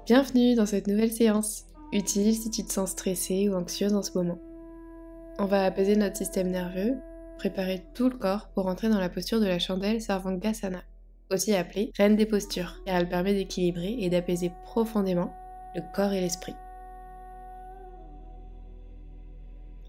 Bienvenue dans cette nouvelle séance, utile si tu te sens stressée ou anxieuse en ce moment. On va apaiser notre système nerveux, préparer tout le corps pour entrer dans la posture de la chandelle Sarvangasana, aussi appelée reine des postures, car elle permet d'équilibrer et d'apaiser profondément le corps et l'esprit.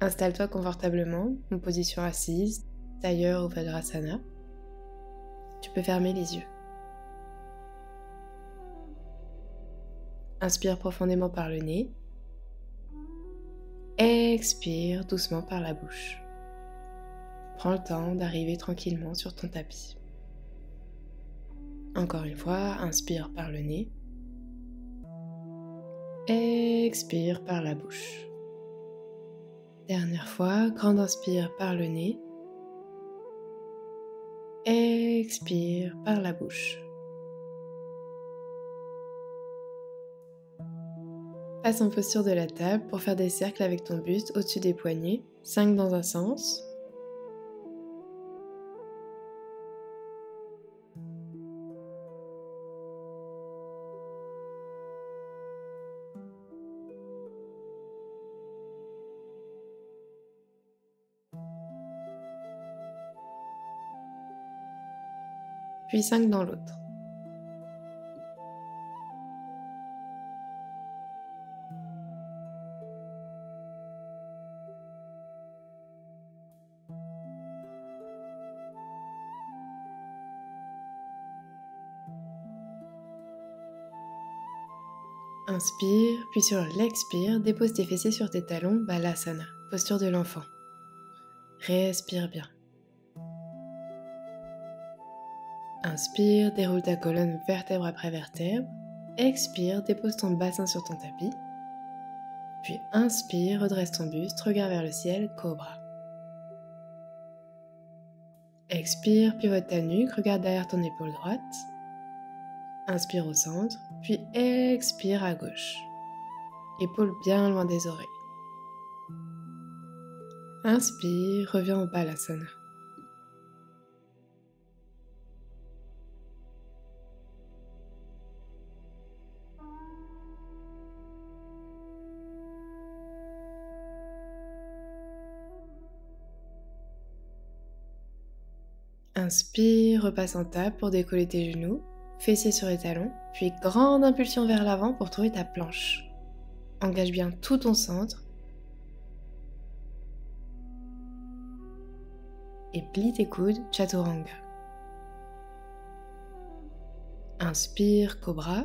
Installe-toi confortablement, en position assise, tailleur ou Vajrasana. Tu peux fermer les yeux. Inspire profondément par le nez. Expire doucement par la bouche. Prends le temps d'arriver tranquillement sur ton tapis. Encore une fois, inspire par le nez. Expire par la bouche. Dernière fois, grande inspire par le nez. Expire par la bouche. Passe en posture de la table pour faire des cercles avec ton buste au-dessus des poignets, 5 dans un sens. Puis 5 dans l'autre. Inspire, puis sur l'expire, dépose tes fessiers sur tes talons, Balasana, posture de l'enfant. Respire bien. Inspire, déroule ta colonne vertèbre après vertèbre. Expire, dépose ton bassin sur ton tapis. Puis inspire, redresse ton buste, regarde vers le ciel, cobra. Expire, pivote ta nuque, regarde derrière ton épaule droite. Inspire au centre, puis expire à gauche. Épaules bien loin des oreilles. Inspire, reviens au Balasana. Inspire, repasse en table pour décoller tes genoux, fessiers sur les talons, puis grande impulsion vers l'avant pour trouver ta planche. Engage bien tout ton centre et plie tes coudes, Chaturanga. Inspire, cobra,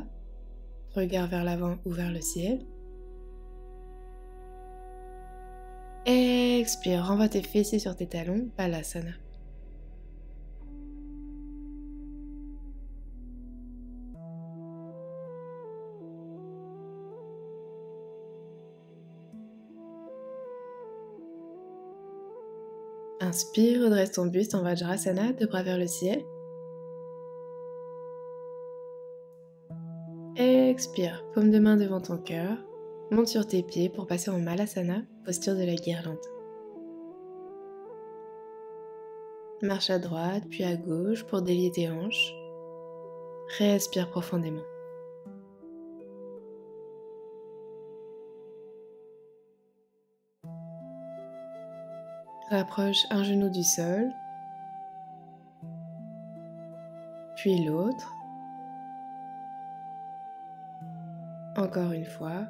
regard vers l'avant ou vers le ciel. Expire, renvoie tes fessiers sur tes talons, Balasana. Inspire, redresse ton buste en Vajrasana, deux bras vers le ciel. Expire, paume de main devant ton cœur. Monte sur tes pieds pour passer en Malasana, posture de la guirlande. Marche à droite puis à gauche pour délier tes hanches. Respire profondément. Rapproche un genou du sol, puis l'autre. Encore une fois.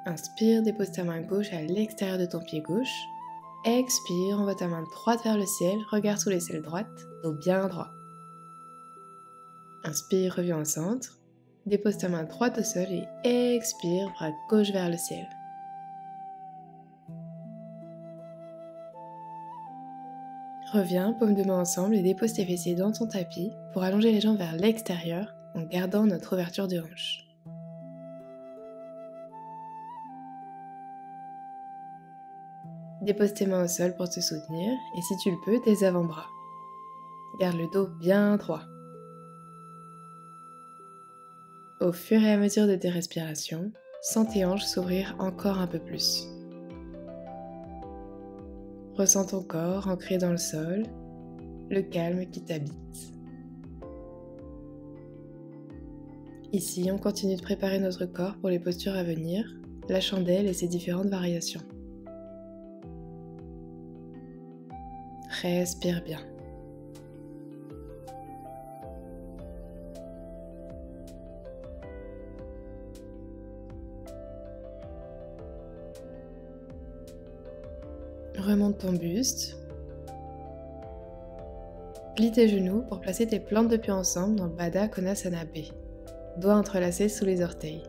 Inspire, dépose ta main gauche à l'extérieur de ton pied gauche. Expire, envoie ta main droite vers le ciel, regard sous l'aisselle droite, dos bien droit. Inspire, reviens au centre. Dépose ta main droite au sol et expire, bras gauche vers le ciel. Reviens, paume de main ensemble et dépose tes fessiers dans ton tapis pour allonger les jambes vers l'extérieur en gardant notre ouverture de hanche. Dépose tes mains au sol pour te soutenir et si tu le peux, tes avant-bras. Garde le dos bien droit. Au fur et à mesure de tes respirations, sens tes hanches s'ouvrir encore un peu plus. Ressens ton corps ancré dans le sol le calme qui t'habite. Ici, on continue de préparer notre corps pour les postures à venir, la chandelle et ses différentes variations. Respire bien. Remonte ton buste. Plie tes genoux pour placer tes plantes de pied ensemble dans Baddha Konasana B. Doigts entrelacés sous les orteils.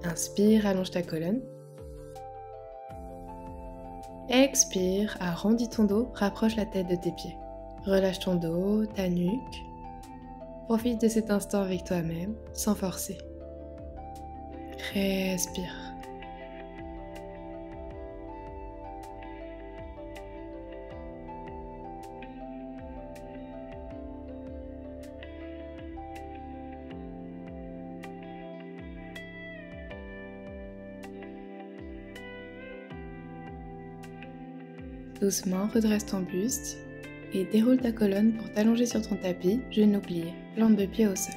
Inspire, allonge ta colonne. Expire, arrondis ton dos, rapproche la tête de tes pieds. Relâche ton dos, ta nuque. Profite de cet instant avec toi-même, sans forcer. Respire. Doucement, redresse ton buste et déroule ta colonne pour t'allonger sur ton tapis, genoux pliés, plantes de pied au sol.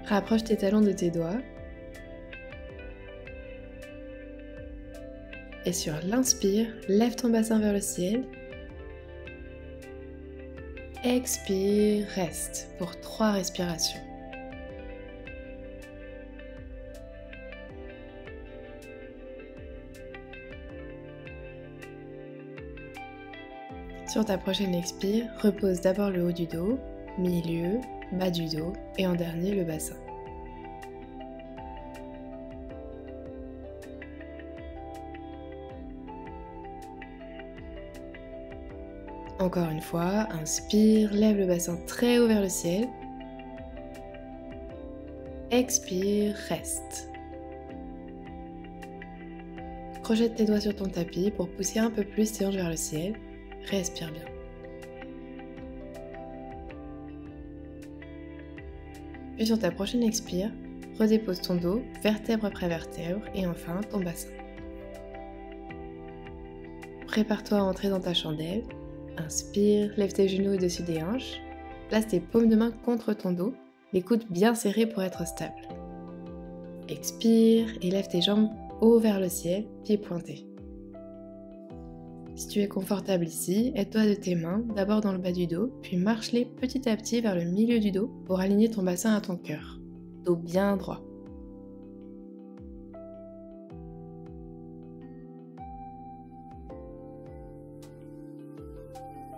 Rapproche tes talons de tes doigts. Et sur l'inspire, lève ton bassin vers le ciel. Expire, reste pour 3 respirations. Sur ta prochaine expire, repose d'abord le haut du dos, milieu, bas du dos et en dernier le bassin. Encore une fois, inspire, lève le bassin très haut vers le ciel. Expire, reste. Projette tes doigts sur ton tapis pour pousser un peu plus tes hanches vers le ciel. Respire bien. Puis sur ta prochaine expire, redépose ton dos, vertèbre après vertèbre, et enfin ton bassin. Prépare-toi à entrer dans ta chandelle. Inspire, lève tes genoux au-dessus des hanches. Place tes paumes de main contre ton dos, les coudes bien serrés pour être stable. Expire et lève tes jambes haut vers le ciel, pieds pointés. Si tu es confortable ici, aide-toi de tes mains, d'abord dans le bas du dos, puis marche-les petit à petit vers le milieu du dos pour aligner ton bassin à ton cœur. Dos bien droit.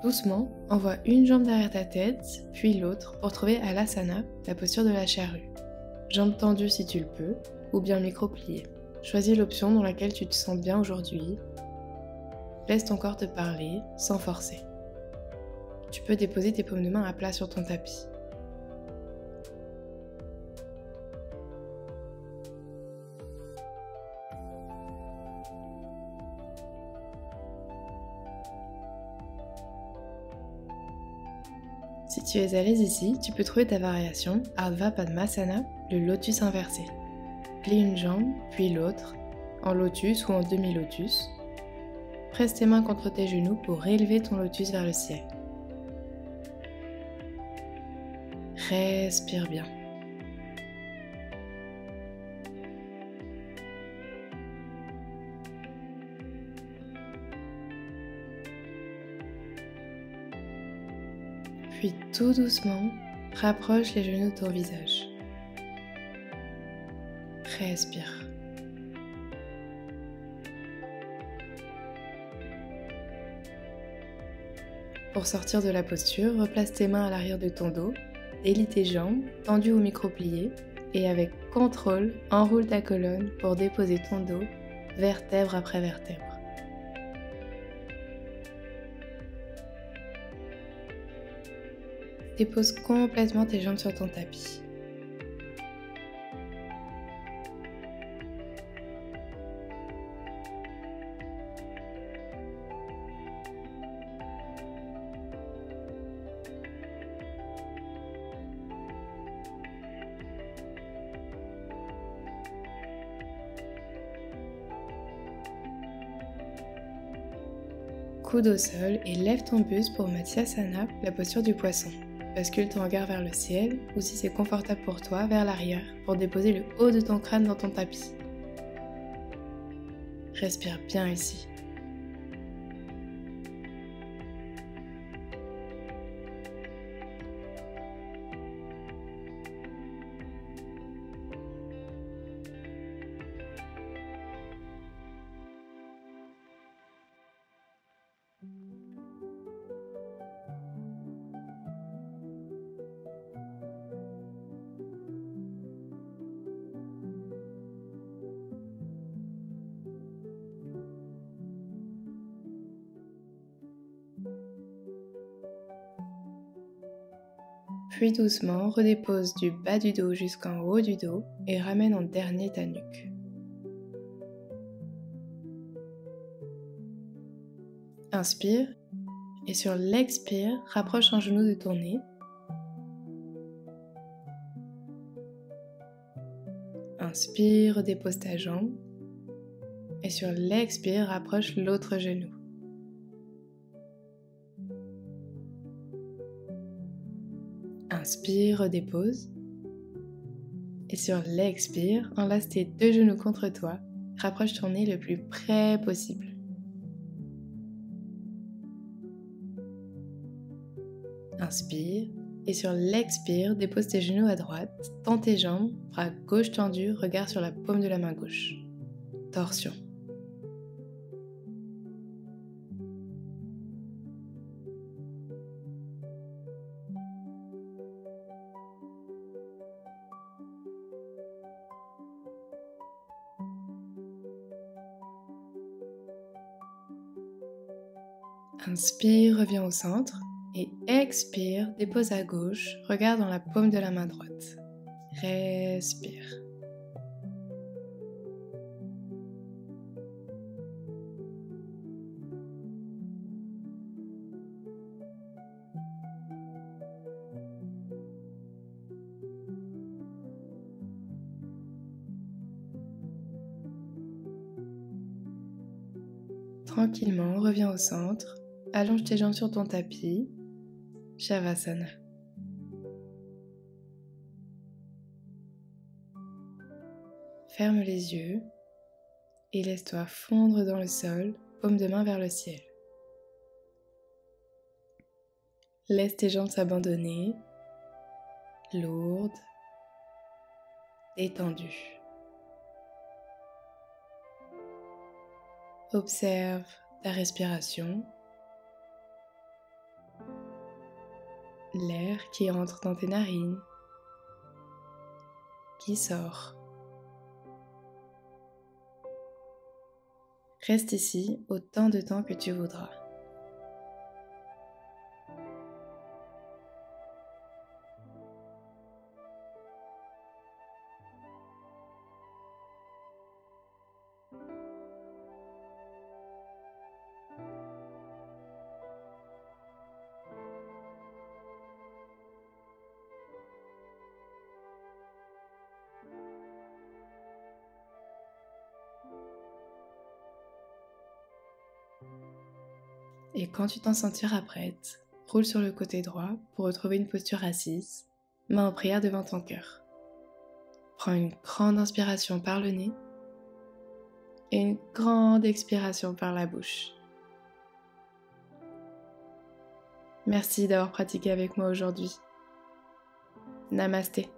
Doucement, envoie une jambe derrière ta tête, puis l'autre pour trouver Alasana, la posture de la charrue. Jambes tendues si tu le peux, ou bien micro plié. Choisis l'option dans laquelle tu te sens bien aujourd'hui. Laisse ton corps te parler, sans forcer. Tu peux déposer tes paumes de main à plat sur ton tapis. Si tu es à l'aise ici, tu peux trouver ta variation Ardha Padmasana, le lotus inversé. Plie une jambe, puis l'autre, en lotus ou en demi-lotus. Presse tes mains contre tes genoux pour élever ton lotus vers le ciel. Respire bien. Puis tout doucement, rapproche les genoux de ton visage. Respire. Pour sortir de la posture, replace tes mains à l'arrière de ton dos, délie tes jambes, tendues ou micro-pliées, et avec contrôle, enroule ta colonne pour déposer ton dos, vertèbre après vertèbre. Dépose complètement tes jambes sur ton tapis. Coude au sol et lève ton buste pour Matsyasana, la posture du poisson. Bascule ton regard vers le ciel ou si c'est confortable pour toi, vers l'arrière pour déposer le haut de ton crâne dans ton tapis. Respire bien ici. Puis doucement, redépose du bas du dos jusqu'en haut du dos et ramène en dernier ta nuque. Inspire et sur l'expire, rapproche un genou de ton nez. Inspire, redépose ta jambe et sur l'expire, rapproche l'autre genou. Inspire, redépose. Et sur l'expire, enlace tes deux genoux contre toi. Rapproche ton nez le plus près possible. Inspire. Et sur l'expire, dépose tes genoux à droite, tends tes jambes, bras gauche tendus, regard sur la paume de la main gauche. Torsion. Inspire, reviens au centre et expire, dépose à gauche, regarde dans la paume de la main droite. Respire. Tranquillement, reviens au centre, allonge tes jambes sur ton tapis, Shavasana. Ferme les yeux et laisse-toi fondre dans le sol, paume de main vers le ciel. Laisse tes jambes s'abandonner, lourdes, détendues. Observe ta respiration, l'air qui entre dans tes narines, qui sort. Reste ici autant de temps que tu voudras. Et quand tu t'en sentiras prête, roule sur le côté droit pour retrouver une posture assise, main en prière devant ton cœur. Prends une grande inspiration par le nez et une grande expiration par la bouche. Merci d'avoir pratiqué avec moi aujourd'hui. Namasté.